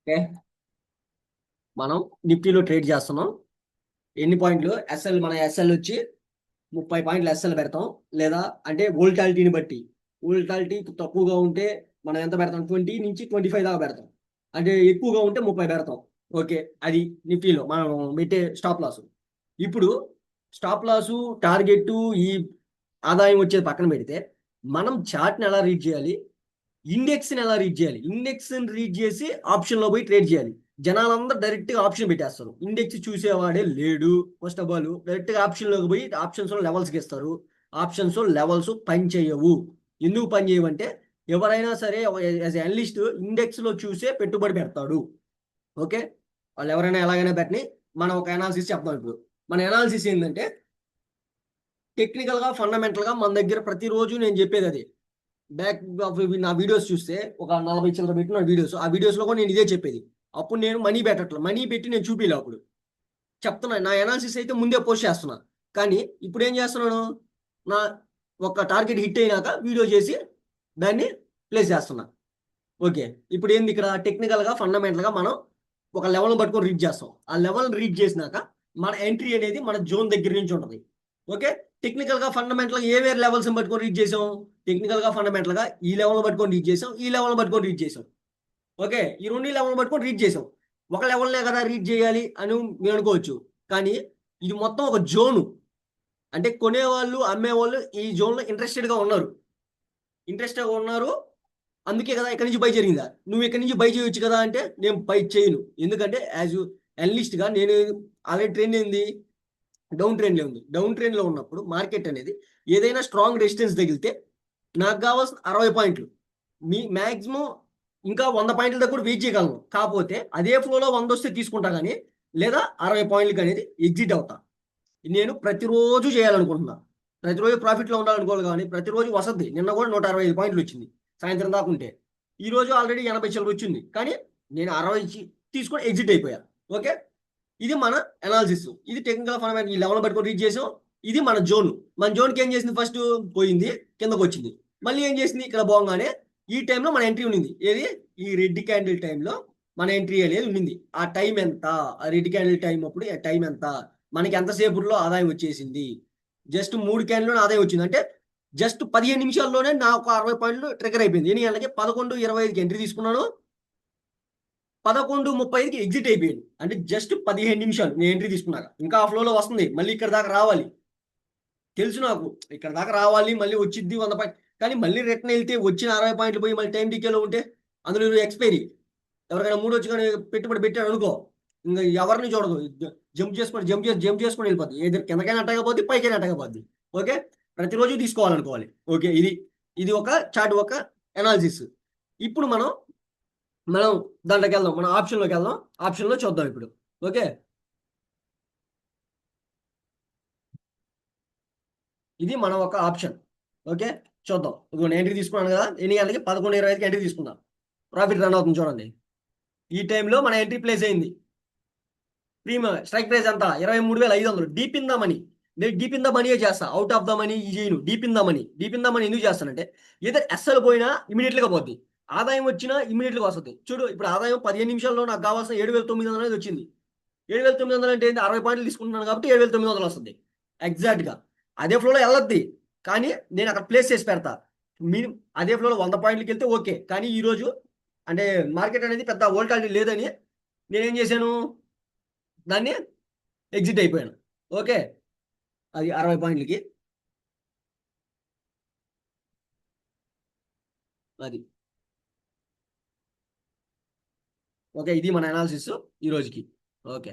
Okay, మనం నిఫ్టీలో trade చేస్తున్నాం. ఎన్ని పాయింట్లు మన ఎస్ఎల్ వచ్చి 30 పాయింట్లు ఎస్ఎల్ పెడతాం. లేదా అంటే వోల్టాలిటీని బట్టి, వోల్టాలిటీ తక్కువగా ఉంటే మనం ఎంత పెడతాం, 20 నుంచి 25 దాకా పెడతాం. అంటే ఎక్కువగా ఉంటే 30 పెడతాం. ఓకే, అది నిఫ్టీలో మనం పెట్టే స్టాప్ లాస్. ఇప్పుడు స్టాప్ లాసు, టార్గెట్, ఈ ఆదాయం వచ్చేది పక్కన పెడితే మనం చార్ట్ని ఎలా రీడ్ చేయాలి, ఇండెక్స్ని ఎలా రీడ్ చేయాలి, ఇండెక్స్ని రీడ్ చేసి ఆప్షన్లో పోయి ట్రేడ్ చేయాలి. జనాలందరూ డైరెక్ట్గా ఆప్షన్ పెట్టేస్తారు, ఇండెక్స్ చూసేవాడే లేడు. ఫస్ట్ ఆఫ్ ఆల్ డైరెక్ట్గా ఆప్షన్లోకి పోయి ఆప్షన్స్లో లెవెల్స్కి ఇస్తారు. ఆప్షన్స్ లెవెల్స్ పని చేయవు. ఎందుకు పని చేయవంటే ఎవరైనా సరే యాజ్ అనలిస్ట్ ఇండెక్స్లో చూసే పెట్టుబడి పెడతాడు. ఓకే, వాళ్ళు ఎవరైనా ఎలాగైనా పెట్టని మనం ఒక అనాలిసిస్ చెప్తాం. ఇప్పుడు మన అనాలిసిస్ ఏంటంటే టెక్నికల్గా, ఫండమెంటల్గా మన దగ్గర ప్రతిరోజు నేను చెప్పేది అది. బ్యాక్ నా వీడియోస్ చూస్తే ఒక 40 చిల్లర పెట్టిన వీడియోస్, ఆ వీడియోస్లో కూడా నేను ఇదే చెప్పేది. అప్పుడు నేను మనీ పెట్టట్లేదు, మనీ పెట్టి నేను చూపిలే. అప్పుడు చెప్తున్నా నా అనాలిసిస్ అయితే ముందే పోస్ట్ చేస్తున్నా. కానీ ఇప్పుడు ఏం చేస్తున్నాను, నా ఒక టార్గెట్ హిట్ అయినాక వీడియో చేసి దాన్ని ప్లేస్ చేస్తున్నా. ఓకే, ఇప్పుడు ఏంది ఇక్కడ టెక్నికల్గా, ఫండమెంటల్గా మనం ఒక లెవెల్ పట్టుకొని రీచ్ చేస్తాం. ఆ లెవెల్ రీచ్ చేసినాక మన ఎంట్రీ అనేది మన జోన్ దగ్గర నుంచి ఉంటుంది. ఓకే, టెక్నికల్గా, ఫండమెంటల్గా ఏ వేరే లెవెల్స్ పట్టుకొని రీచ్ చేసాం. టెక్నికల్గా, ఫండమెంటల్గా ఈ లెవెల్ పట్టుకొని రీచ్ చేసాం, ఈ లెవెల్ పట్టుకొని రీచ్ చేసాం. ఓకే, ఈ రెండు లెవెల్ పట్టుకొని రీచ్ చేసాం. ఒక లెవెల్నే కదా రీచ్ చేయాలి అని మీరు అనుకోవచ్చు. కానీ ఇది మొత్తం ఒక జోను. అంటే కొనేవాళ్ళు, అమ్మేవాళ్ళు ఈ జోన్లో ఇంట్రెస్టెడ్గా ఉన్నారు. అందుకే కదా ఇక్కడ నుంచి బై జరిగిందా, నువ్వు ఇక్కడ నుంచి బై చేయొచ్చు కదా అంటే నేను బై చేయను. ఎందుకంటే యాజ్ అనలిస్ట్గా నేను ఆల్రెడీ ట్రెండ్ ఏంది, డౌన్ ట్రెండ్లో ఉంది. డౌన్ ట్రెండ్లో ఉన్నప్పుడు మార్కెట్ అనేది ఏదైనా స్ట్రాంగ్ రెసిస్టెన్స్ తగిలితే నాకు కావాల్సిన 60 పాయింట్లు, మీ మ్యాక్సిమం ఇంకా 100 పాయింట్ల దగ్గర కూడా వెయిట్ చేయగలను. కాకపోతే అదే ఫ్లోలో 100 వస్తే తీసుకుంటా, కానీ లేదా 60 పాయింట్లకి అనేది ఎగ్జిట్ అవుతా. నేను ప్రతిరోజు చేయాలనుకుంటున్నా, ప్రతిరోజు ప్రాఫిట్లో ఉండాలనుకోవాలి. కానీ ప్రతిరోజు వసద్ది. నిన్న కూడా 165 పాయింట్లు వచ్చింది సాయంత్రం దాకా ఉంటే. ఈరోజు ఆల్రెడీ 80 చిల్లర వచ్చింది, కానీ నేను 60 తీసుకొని ఎగ్జిట్ అయిపోయా. ఓకే, ఇది మన అనాలిసిస్. ఇది టెక్నికల్ ఫండమెంటల్. ఈ లెవెల్ పట్టుకొని రీచ్ చేసాం. ఇది మన జోన్. మన జోన్కి ఏం చేసింది, ఫస్ట్ పోయింది, కిందకు వచ్చింది, మళ్ళీ ఏం చేసింది, ఇక్కడ పోగానే ఈ టైంలో మన ఎంట్రీ ఉండింది. ఏది, ఈ రెడ్ క్యాండిల్ టైంలో మన ఎంట్రీ అనేది ఉండింది. ఆ టైం ఎంత, ఆ రెడ్ క్యాండిల్ టైం అప్పుడు ఆ టైం ఎంత, మనకి ఎంతసేపులో ఆదాయం వచ్చేసింది. జస్ట్ 3 క్యాండిల్లోనే ఆదాయం వచ్చింది. అంటే జస్ట్ 15 నిమిషాల్లోనే నాకు 60 పాయింట్లు ట్రిగర్ అయిపోయింది. ఎన్ని గంటలకి, 11:25కి ఎంట్రీ తీసుకున్నాను, 11:35కి ఎగ్జిట్ అయిపోయింది. అంటే జస్ట్ 15 నిమిషాలు నేను ఎంట్రీ తీసుకున్నాక. ఇంకా ఆ ఫ్లోలో వస్తుంది, మళ్ళీ ఇక్కడ దాకా రావాలి. తెలుసు నాకు ఇక్కడ దాకా రావాలి, మళ్ళీ వచ్చిద్ది 100 పాయింట్. కానీ మళ్ళీ రిటర్న్ వెళ్తే వచ్చిన 60 పాయింట్లు పోయి మళ్ళీ టైం డీకేలో ఉంటే అందులో ఎక్స్పైరీ. ఎవరికైనా మూడు వచ్చి కానీ పెట్టుబడి పెట్టాడు అనుకో, ఇంకా ఎవరిని చూడదు, జంప్ చేసుకొని వెళ్ళిపోద్ది. ఏదో కిందకైనా అట్టకపోద్ది, పైకైనా అట్టకపోద్ది. ఓకే, ప్రతిరోజు తీసుకోవాలనుకోవాలి. ఓకే, ఇది ఒక చార్ట్, ఒక అనాలిసిస్. ఇప్పుడు మనం మనం దాంట్లోకి వెళ్దాం, మనం ఆప్షన్లోకి వెళ్దాం. ఆప్షన్లో చూద్దాం ఇప్పుడు. ఓకే, ఇది మనం ఒక ఆప్షన్. ఓకే, చూద్దాం. ఇప్పుడు ఎంట్రీ తీసుకున్నాను కదా, ఎన్ని గంటలకి, 11:25కి ఎంట్రీ తీసుకుందాం. ప్రాఫిట్ రన్ అవుతుంది చూడండి. ఈ టైంలో మన ఎంట్రీ ప్లేస్ అయింది. ప్రీమియం స్ట్రైక్ ప్రైస్ ఎంత, 23,500. Deep in the money. నేను డీప్ ఇన్ ద మనీయే చేస్తా, అవుట్ ఆఫ్ ద మనీ ఈ చేయను. Deep in the money. Deep in the money ఎందుకు చేస్తానంటే ఏదో ఎస్ఎల్ పోయినా ఇమీడియట్గా పోద్ది, ఆదాయం వచ్చినా ఇమీడియట్గా వస్తుంది. చూడు, ఇప్పుడు ఆదాయం 15 నిమిషాల్లో నాకు కావాల్సిన 7,900 అనేది వచ్చింది. 7,900 అంటే ఏంటి, 60 పాయింట్లు తీసుకుంటున్నాను కాబట్టి 7,900 వస్తుంది ఎగ్జాక్ట్గా. అదే ఫ్లోలో వెళ్ళొద్ది, కానీ నేను అక్కడ ప్లేస్ చేసి పెడతా. మీరు అదే ఫ్లోలో 100 పాయింట్లకి వెళ్తే ఓకే. కానీ ఈరోజు అంటే మార్కెట్ అనేది పెద్ద వోల్టాలిటీ లేదని నేనేం చేశాను, దాన్ని ఎగ్జిట్ అయిపోయాను. ఓకే, అది 60 పాయింట్లకి. అది ఓకే, ఇది మన అనాలిసిస్ ఈ రోజుకి. ఓకే.